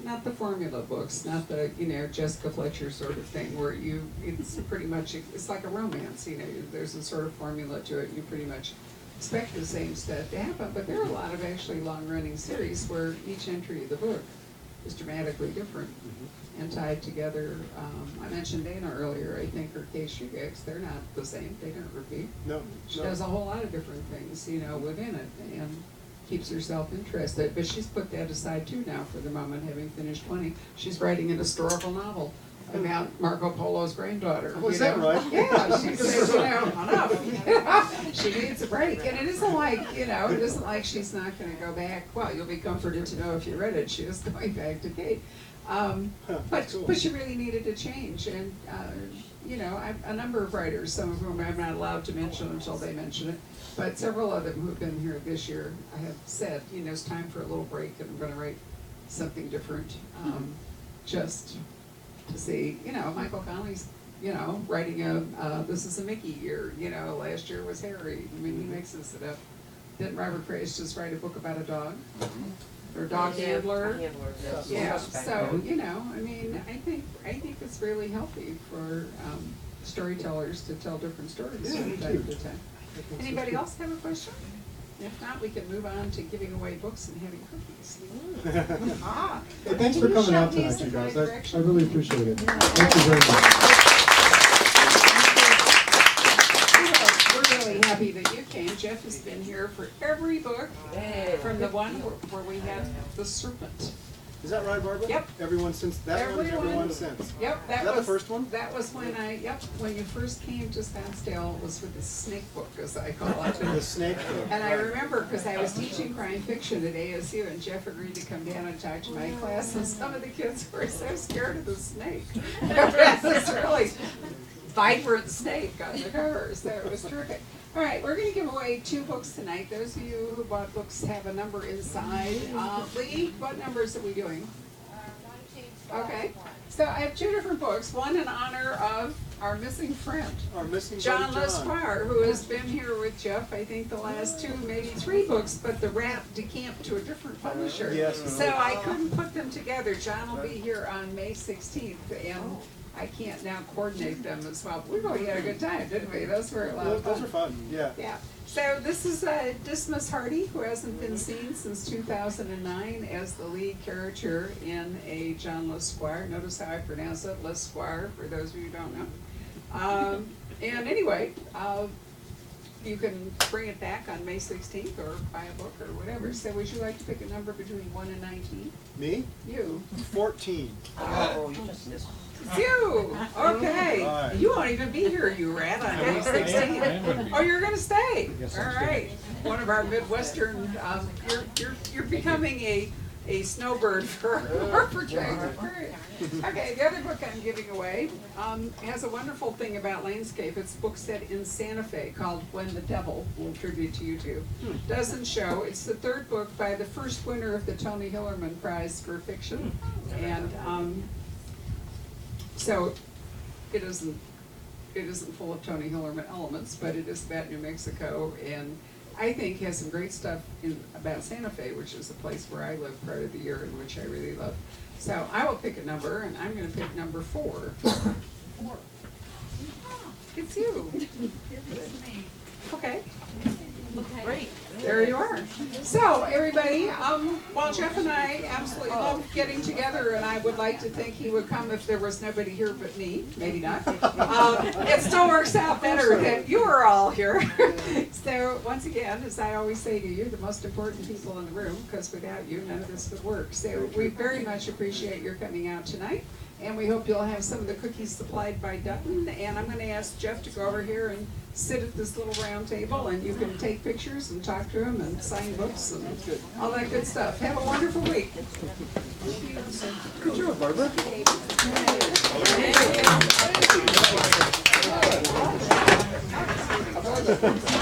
not the formula books, not the, you know, Jessica Fletcher sort of thing where it's pretty much, it's like a romance, you know, there's a sort of formula to it, you pretty much expect the same stuff to happen, but there are a lot of actually long-running series where each entry of the book is dramatically different and tied together. I mentioned Dana earlier, I think her case Shugex, they're not the same, they don't repeat. No, She no. does a whole lot of different things, you know, within it, and keeps herself interested, but she's put that aside too now for the moment, having finished 20. She's writing an historical novel about Marco Polo's granddaughter. Oh, is you that know? right? Yeah, she says, you know, enough. She needs a break, and it isn't like, you know, it isn't like she's not gonna go back. Well, you'll be comforted to know if you read it, she is going back to Kate. But she really needed to change, and, you know, a number of writers, some of whom I'm not allowed to mention until they mention it, but several of them who've been here this year, I have said, you know, it's time for a little break, and I'm gonna write something different, just to see, you know, Michael Connelly's, you know, writing this is a Mickey year, you know, last year was Harry, I mean, he mixes it up. Didn't Robert Crace just write a book about a dog? Or a dog handler? Yes. Yeah, Suspect. so, you know, I mean, I think it's really healthy for storytellers to tell different stories Yeah, from me time too. to time. Anybody else have a question? If not, we can move on to giving away books and having cookies. Ah, Hey, thanks can for you coming out shove these tonight, you in my guys, I direction? really appreciate it. Thank you very much. We're really happy that you came. Jeff has been here for every book, from the one where we had the serpent. Is that right, Barbara? Yep. Everyone since, that one, Everyone. everyone since. Yep, that Is that was the first one? That was when when you first came to Scottsdale, was with the snake book, as I call it. The snake book. And I remember, because I was teaching crime fiction at ASU, and Jeff agreed to come down and talk to my class, and some of the kids were so scared of the snake. It was really vibrant snake on the cover, so it was terrific. All right, we're going to give away 2 books tonight. Those of you who bought books have a number inside. Lee, what numbers are we doing? Okay, so I have 2 different books, one in honor of our missing friend, Our missing John buddy Lesquire, who has been here with Jeff, I think the last 2, maybe 3 books, but the rat decamped to a different publisher. Yes. So I couldn't put them together. John will be here on May 16th, and I can't now coordinate them as well. But we really had a good time, didn't we? Those were a lot of fun. Those are fun, yeah. Yeah, so this is Dismas Hardy, who hasn't been seen since 2009 as the lead character in a John Lesquire. Notice how I pronounce it, Lesquire, for those of you who don't know. And anyway, you can bring it back on May 16th or buy a book or whatever. So would you like to pick a number between 1 and 19? Me? You. 14. Oh, you just missed. You, okay. All right. You won't even be here, you rat, on May 16th. Oh, you're gonna stay? Yes, All I'm right. One of our Midwestern, you're becoming a snowbird for Jacob. Okay, the other book I'm giving away has a wonderful thing about landscape. It's a book set in Santa Fe called When the Devil, we'll tribute to you two, doesn't show. It's the 3rd book by the first winner of the Tony Hillerman Prize for Fiction. And so it isn't full of Tony Hillerman elements, but it is about New Mexico, and I think has some great stuff about Santa Fe, which is the place where I live part of the year and which I really love. So I will pick a number, and I'm gonna pick number 4. 4. It's you. Okay. Great. There you are. So, everybody, while Jeff and I absolutely love getting together, and I would like to think he would come if there was nobody here but me, maybe not. It still works out better that you are all here. So, once again, as I always say to you, the most important people in the room, because without you, none of this would work. So, we very much appreciate your coming out tonight. And we hope you'll have some of the cookies supplied by Dutton. And I'm going to ask Jeff to go over here and sit at this little round table, and you can take pictures and talk to him and sign books and all that good stuff. Have a wonderful week. Good job, Barbara. Hey.